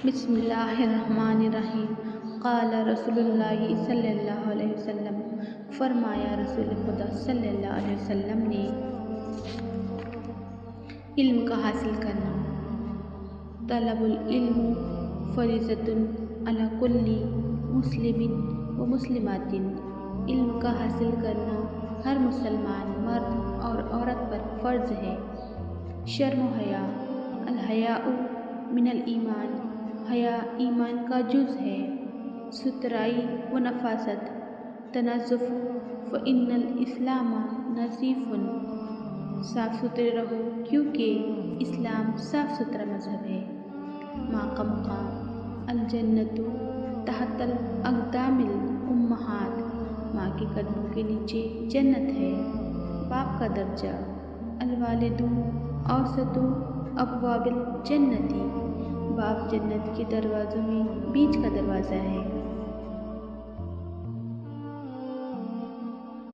بسم اللہ الرحمن الرحیم۔ قال رسول اللہ صلی اللہ علیہ وسلم، فرمایا رسول خدا صلی اللہ علیہ وسلم نے، علم کا حاصل کرنا، طلب العلم فریضۃ علی کل مسلم و مسلمات، علم کا حاصل کرنا ہر مسلمان مرد اور عورت پر فرض ہے۔ شرم و حیا، الحیاء من الایمان، حیا ایمان کا جز ہے۔ سترائی و نفاست، تنظف، فإن الاسلام نظیف، صاف ستھرے رہو کیونکہ اسلام صاف ستھرا مذہب ہے۔ ماں کا مقام، الجنت تحت الاقدام الامہات، ماں کے قدموں کے نیچے جنت ہے۔ باپ کا درجہ، الوالد اوسط ابواب الجنت، باپ جنت کے دروازوں میں بیچ کا دروازہ ہے۔